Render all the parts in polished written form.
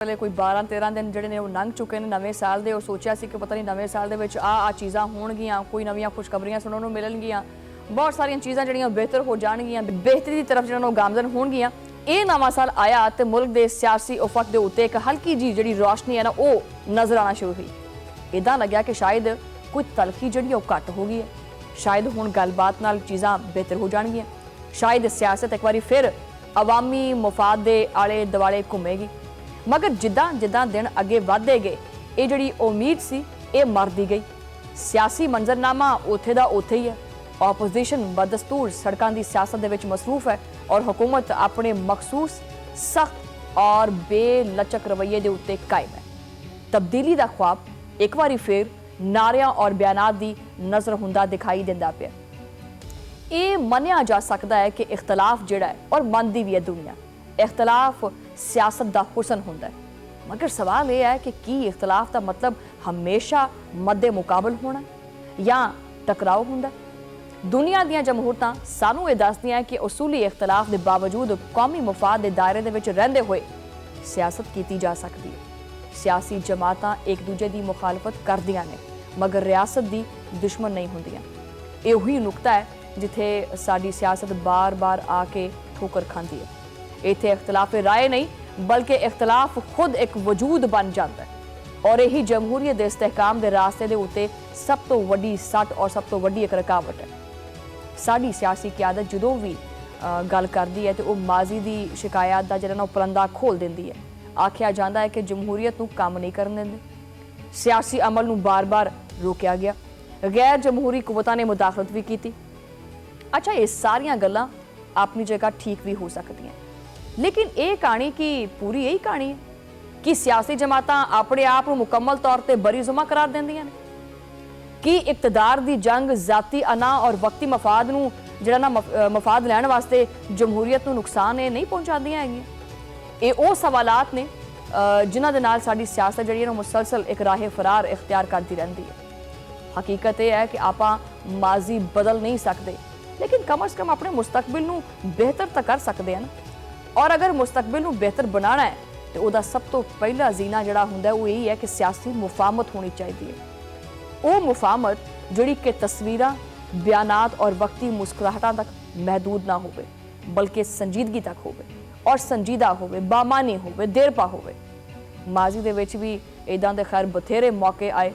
ਵੇਲੇ ਕੋਈ 12-13 ਦਿਨ ਜਿਹੜੇ ਨੇ ਉਹ ਲੰਘ ਚੁੱਕੇ ਨੇ ਨਵੇਂ ਸਾਲ ਦੇ। ਉਹ ਸੋਚਿਆ ਸੀ ਕਿ ਪਤਾ ਨਹੀਂ ਨਵੇਂ ਸਾਲ ਦੇ ਵਿੱਚ ਆ ਚੀਜ਼ਾਂ ਹੋਣਗੀਆਂ, ਕੋਈ ਨਵੀਆਂ ਖੁਸ਼ਖਬਰੀਆਂ ਸੁਣਨ ਨੂੰ ਮਿਲਣਗੀਆਂ, ਬਹੁਤ ਸਾਰੀਆਂ ਚੀਜ਼ਾਂ ਜਿਹੜੀਆਂ ਬਿਹਤਰ ਹੋ ਜਾਣਗੀਆਂ, ਬਿਹਤਰੀ ਦੀ ਤਰਫ ਜਿਹੜਾ ਉਹ ਗਾਮਜ਼ਨ ਹੋਣਗੀਆਂ। ਇਹ ਨਵਾਂ ਸਾਲ ਆਇਆ ਤੇ ਮੁਲਕ ਦੇ ਸਿਆਸੀ ਉਫਕ ਦੇ ਉੱਤੇ ਇੱਕ ਹਲਕੀ ਜੀ ਜਿਹੜੀ ਰੋਸ਼ਨੀ ਹੈ ਨਾ ਉਹ ਨਜ਼ਰ ਆਉਣਾ ਸ਼ੁਰੂ ਹੋਈ। ਇਦਾਂ ਲੱਗਿਆ ਕਿ ਸ਼ਾਇਦ ਕੋਈ ਤਲਖੀ ਜਿਹੜੀ ਉਹ ਘੱਟ ਹੋ ਗਈ ਹੈ, ਸ਼ਾਇਦ ਹੁਣ ਗੱਲਬਾਤ ਨਾਲ ਚੀਜ਼ਾਂ ਬਿਹਤਰ ਹੋ ਜਾਣਗੀਆਂ, ਸ਼ਾਇਦ ਸਿਆਸਤ ਇੱਕ ਵਾਰੀ ਫਿਰ ਅਵਾਮੀ ਮਫਾਦ ਦੇ ਆਲੇ ਦੁਆਲੇ ਘੁੰਮੇਗੀ। मगर जिदा जिदा दिन अगे वधदे गए ये जिहड़ी उम्मीद सी ये मरदी गई। सियासी मंजरनामा उत्थे दा उत्थे ही है। ओपोजिशन बदस्तूर सड़कों की सियासत दे विच मसरूफ है और हुकूमत अपने मखसूस सख्त और बेलचक रवैये दे उत्ते कायम है। तब्दीली दा ख्वाब एक बारी फिर नारियां और बयानात दी नज़र हुंदा दिखाई दिंदा पिया। ये मनिया जा सकता है कि इख्तलाफ जिहड़ा है और मनदी भी है दुनिया, इख्तलाफ सियासत दा हुसन हुंदा है। मगर सवाल यह है कि की इख्तलाफ दा मतलब हमेशा मद्दे मुकाबल होना या टकराव हुंदा है। दुनिया दियां जमहूरतां सानू ये दसदियां कि उसूली इख्तलाफ के बावजूद कौमी मुफाद के दायरे दे विच रहिंदे होए सियासत कीती जा सकती है। सियासी जमातां एक दूजे की मुखालफत करदियां ने मगर रियासत की दुश्मन नहीं हुंदियां। ये वही नुकता है जिथे साडी सियासत बार बार आके ठोकर खांदी है। इत्थे इख्तलाफ राय नहीं बल्कि इख्तलाफ खुद एक वजूद बन जाता है और यही जमहूरीयत के इस्तेहकाम के रास्ते के उत्ते सब तो वड्डी सट और सब तो वड्डी एक रुकावट है। साडी सियासी क्यादत जदों भी गल करदी है तो वह माजी की शिकायत का जिहड़ा परंदा खोल दिंदी है। आख्या जाता है कि जमहूरीयत नूं काम नहीं करन दिंदे, सियासी अमल नूं बार बार रोकिया गया, गैर जमहूरी कुवतां ने मुदाखलत भी की। अच्छा, ये सारियां गल्लां अपनी जगह ठीक भी हो सकदियां, लेकिन ये कहानी की पूरी यही कहानी है कि सियासी जमातां अपने आप को मुकम्मल तौर पर बरीजुमा करार देंदियां ने कि इकतदार की जंग जाती अना और वक्ती मफाद नूं जिहड़ा ना मफाद लैण वास्ते जमहूरीयत नूं नुकसान नहीं पहुंचादियां हैगियां। ये वो सवालात ने जिन्हां दे नाल साडी सियासत जिहड़ी है मुसलसल एक राह फरार इख्तियार करती रहिंदी है। हकीकत यह है कि आपां माजी बदल नहीं सकते, लेकिन कम अज़ कम अपने मुस्तकबिल नूं बेहतर तो कर सकते हैं ना। और अगर मुस्तकबिल नूं बेहतर बनाना है तो उसका सब तो पहला जीना जिहड़ा हुंदा वो यही है कि सियासी मुफाहमत होनी चाहिए। वो मुफाहमत जिहड़ी कि तस्वीरां, बयानात और वक्ती मुस्कुराहटां तक महदूद ना होवे बल्कि संजीदगी तक होवे और संजीदा होवे, बामानी होवे, देरपा होवे। माजी दे विच भी इदां दे खैर बथेरे मौके आए,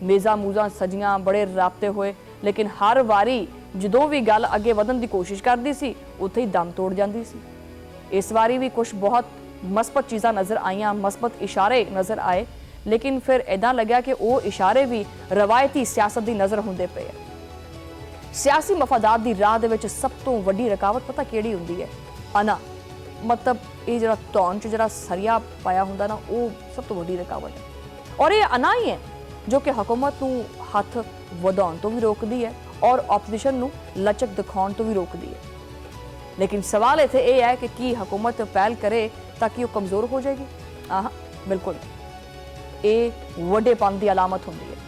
मेज़ां मूज़ां सजियां, बड़े राबते होए, लेकिन हर वारी जदों भी गल अगे वधन की कोशिश करदी सी उत्थे ही दम तोड़ जांदी सी। इस बारी भी कुछ बहुत मस्बत चीज़ां नज़र आईयां, मस्बत इशारे नज़र आए, लेकिन फिर इदां लग्या कि वो इशारे भी रवायती सियासत की नज़र हुंदे पे। सियासी मफादात की राह दे विच सब तो वड्डी रुकावट पता किहड़ी हुंदी है? अना, मतलब ये जिहड़ा धौन च जिहड़ा सरिया पाया हुंदा ना वो सब तो वड्डी रुकावट है। और ये अना ही है जो कि हुकूमत नूं हथ वधाउण तो भी रोकदी है और ओपोजिशन नूं लचक दिखाउण तो भी रोकदी है। लेकिन सवाल इत्थे यह है कि की हुकूमत पहल करे ताकि वो कमज़ोर हो जाएगी? हाँ, बिल्कुल, ये वड्डेपन की अलामत होंदी है।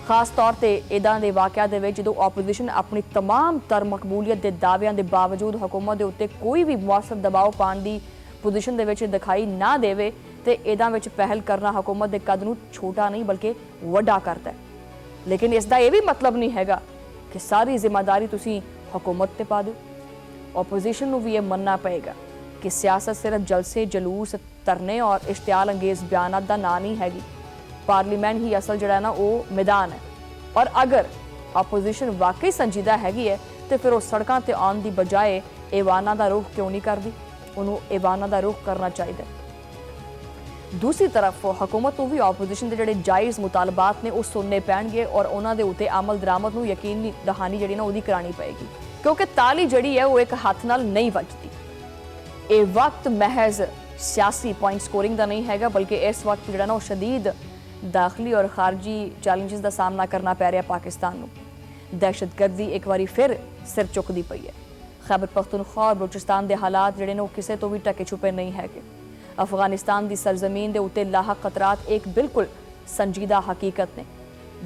खास तौर पर इदां दे वाक़िआत दे विच जदों ओपोजिशन अपनी तमाम तर मकबूलीयत के दावियां के बावजूद हुकूमत के उत्ते कोई भी मुआसर दबाव पाने की पोजीशन दे विच दिखाई ना देवे तो इदां विच पहल करना हुकूमत के कद नूं छोटा नहीं बल्कि वड्डा करता है। लेकिन इसका यह भी मतलब नहीं हैगा कि सारी जिम्मेदारी तुसीं हुकूमत ते पा दो। ओपोजिशन नूं भी ये मनना पएगा कि सियासत सिर्फ जलसे, जलूस, धरने और इश्तियाल अंगेज बयानात दा नाम नहीं हैगी। पार्लीमेंट ही असल जिहड़ा ना वो मैदान है और अगर ओपोजिशन वाकई संजीदा हैगी है तो फिर वो सड़कों ते आउण दी बजाए ऐवानां दा रुख क्यों नहीं करदी? उन्होंने ऐवानां दा रुख करना चाहिए। दूसरी तरफ हुकूमत नूं भी ओपोजिशन के जिहड़े जायज़ मुतालबात ने वो सुनने पैणगे और उन्हां दे उत्ते अमल दरामद नूं यकीनी दहानी जिहड़ी ना उहदी करानी पएगी, क्योंकि ताली जड़ी है वो एक हाथ नाल नहीं वजती। ये वक्त महज सियासी पॉइंट स्कोरिंग का नहीं हैगा बल्कि इस वक्त जिहड़ा ना वो शदीद दाखिली और खारजी चैलेंजेस का सामना करना पै रहा पाकिस्तान नूं। दहशतगर्दी एक बारी फिर सिर चुकदी पई है। खैबर पख्तूनख्वा और बलूचिस्तान के हालात जिहड़े ने वो किसी तो भी टके छुपे नहीं हैगे। अफगानिस्तान की सरजमीन के उत्ते लाहक खतरात एक बिल्कुल संजीदा हकीकत ने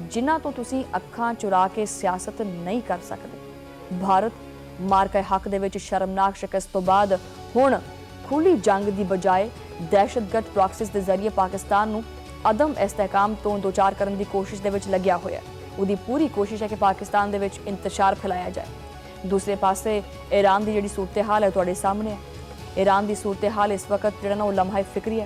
जिन्हां तो तुसीं अखां चुरा के सियासत नहीं कर सकते। भारत मार्का हक दे विच शर्मनाक शिकस्त तो बाद हुण खुली जंग की बजाय ਦਹਿਸ਼ਤਗਰਦ ਪ੍ਰੋਕਸਿਸ ਦੇ ਜ਼ਰੀਏ ਪਾਕਿਸਤਾਨ ਨੂੰ ਅਦਮ ਇਸਤਹਿਕਾਮ ਤੋਂ ਦੋ-ਚਾਰ ਕਰਨ ਦੀ ਕੋਸ਼ਿਸ਼ ਦੇ ਵਿੱਚ ਲੱਗਿਆ ਹੋਇਆ ਹੈ। ਉਹਦੀ ਪੂਰੀ ਕੋਸ਼ਿਸ਼ ਹੈ ਕਿ ਪਾਕਿਸਤਾਨ ਦੇ ਵਿੱਚ ਇੰਤਸ਼ਾਰ ਫੈਲਾਇਆ ਜਾਏ। ਦੂਸਰੇ ਪਾਸੇ ਈਰਾਨ ਦੀ ਜਿਹੜੀ ਸੂਰਤ-ਏ-ਹਾਲ ਹੈ ਤੁਹਾਡੇ ਸਾਹਮਣੇ ਹੈ। ईरान की सूरत हाल इस वक्त जो ना वो लम्हा फिक्री है।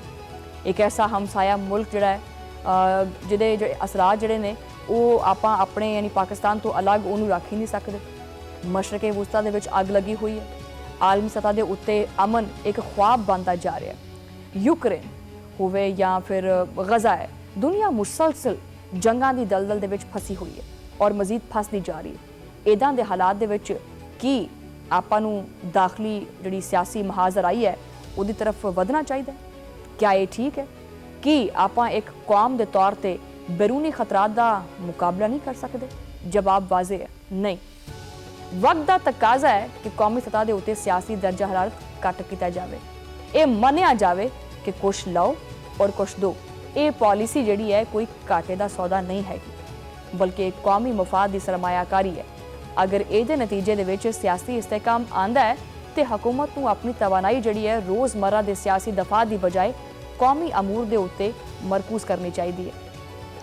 एक ऐसा हमसाया मुल्क जोड़ा है जिहदे असरात जोड़े ने वो आपां अपने यानी पाकिस्तान तो अलग उन्होंने रख ही नहीं सकते। मशरक़े वुस्ता दे विच अग लगी हुई है। आलमी सतह के उत्ते अमन एक ख्वाब बनता जा रहा है। यूक्रेन होवे या फिर गज़ा है, दुनिया मुसलसल जंगां दी दलदल दे विच फसी हुई है और मजीद फसदी जा रही है। इदां दे हालात दे विच की ਆਪਾਂ ਨੂੰ ਦਾਖਲੀ ਜਿਹੜੀ ਸਿਆਸੀ ਮਹਾਜ਼ਰ ਆਈ ਹੈ ਉਹਦੀ ਤਰਫ ਵਧਣਾ ਚਾਹੀਦਾ ਹੈ? क्या ਇਹ ਠੀਕ ਹੈ ਕਿ ਆਪਾਂ ਇੱਕ ਕੌਮ ਦੇ ਤੌਰ ਤੇ ਬੈਰੂਨੀ ਖਤਰਾਤ ਦਾ ਮੁਕਾਬਲਾ ਨਹੀਂ ਕਰ ਸਕਦੇ? ਜਵਾਬ ਵਾਜ਼ਿਹ ਹੈ, ਨਹੀਂ। ਵਕਤ ਦਾ ਤਕਾਜ਼ਾ ਹੈ ਕਿ ਕੌਮੀ ਸਤਹ ਦੇ ਉੱਤੇ ਸਿਆਸੀ ਦਰਜਾ ਹਰਾਰਤ ਘੱਟ ਕੀਤਾ ਜਾਵੇ। ਇਹ ਮੰਨਿਆ ਜਾਵੇ ਕਿ ਕੁਛ ਲਓ ਔਰ ਕੁਛ ਦੋ। ਇਹ ਪਾਲਿਸੀ ਜਿਹੜੀ ਹੈ ਕੋਈ ਘਾਟੇ ਦਾ ਸੌਦਾ ਨਹੀਂ ਹੈਗੀ, ਬਲਕਿ ਇੱਕ ਕੌਮੀ ਮਫਾਦ ਦੀ ਸਰਮਾਇਆਕਾਰੀ ਹੈ। अगर ये नतीजे दे सियासी इस्तेहकाम आंदा है तो हुकूमत नूं अपनी तवानाई जिहड़ी है रोज़मर्रा के सियासी दफा की बजाय कौमी अमूर के उत्ते मरकूज करनी चाहिए है।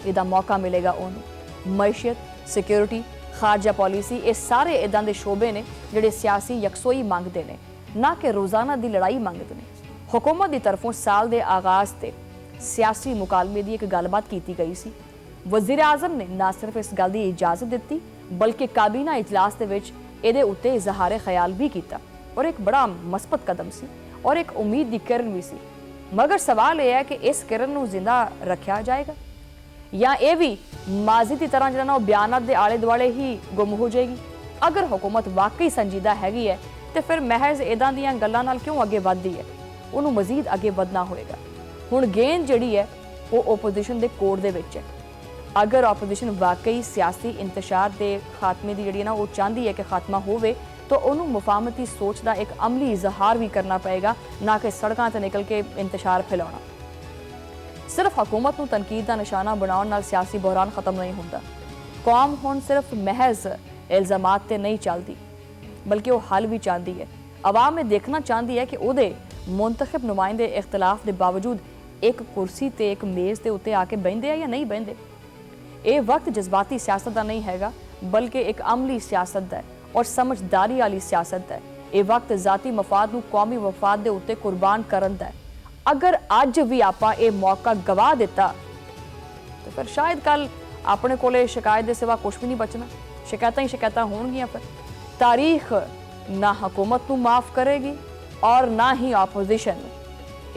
इहदा मौका मिलेगा उन्होंने। मैशियत, सिक्योरिटी, खारजा पॉलिसी ये सारे इदां दे शोबे ने जिहड़े सियासी यकसोई मंगते हैं, ना कि रोज़ाना की लड़ाई मंगते हैं। हुकूमत की तरफों साल के आगाज़ से सियासी मुकालमे की एक गलबात की गई सी। वज़ीर आज़म ने ना सिर्फ इस गल की इजाज़त दी बल्कि काबीना इजलास दे विच इहदे उत्ते इजहार ख्याल भी किया और एक बड़ा मस्बत कदम सी और एक उम्मीद की किरण भी सी। मगर सवाल यह है कि इस किरण नूं जिंदा रखा जाएगा या यह भी माजी की तरह जो बयानात के आले दुआले ही गुम हो जाएगी? अगर हुकूमत वाकई संजीदा हैगी है तो फिर महज इदां दीयां गल्लां नाल क्यों अगे वधदी है? उन्होंने मजीद अगे वधना होएगा। हुण गेंद जिहड़ी है वो ओपोजिशन के कोर्ट दे विच है। अगर ओपोजिशन वाकई सियासी इंतशार के खात्मे की जी ना वो चाहती है कि खात्मा होवे तो उन्होंने मुफाहमती सोच का एक अमली इजहार भी करना पएगा, ना कि सड़कों से निकल के इंतशार फैलाना। सिर्फ हुकूमत को तनकीद का निशाना बनाने नाल सियासी बहरान खत्म नहीं होता। कौम हुण सिर्फ महज इल्जामात ते नहीं चलती बल्कि वो हल भी चाहती है। आवाम में देखना चाहती है कि उहदे मुंतखब नुमाइंदे इख्तलाफ के बावजूद एक कुर्सी ते एक मेज़ के उत्ते आके बहिंदे या नहीं बहिंदे। ये वक्त जज्बाती सियासत का नहीं हैगा बल्कि एक अमली सियासत का है और समझदारी वाली सियासत है। ये वक्त जाती मफाद नूं कौमी मफाद के उत्ते कुर्बान करन दा है। अगर अज भी आपां ये मौका गवा दिता तो फिर शायद कल अपने कोले शिकायत के सिवा कुछ भी नहीं बचना। शिकायतां ही शिकायतां होणगियां। फिर तारीख ना हुकूमत नूं माफ़ करेगी और ना ही ओपोजिशन।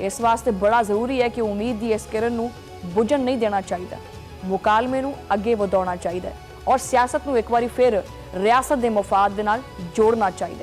इस वास्ते बड़ा जरूरी है कि उम्मीद की इस किरण नूं बुझण नहीं देना चाहिए। मुकालमे नूं अगे वधाउणा चाहिए और सियासत नूं एक बारी फिर रियासत के मफाद दे नाल जोड़ना चाहिए।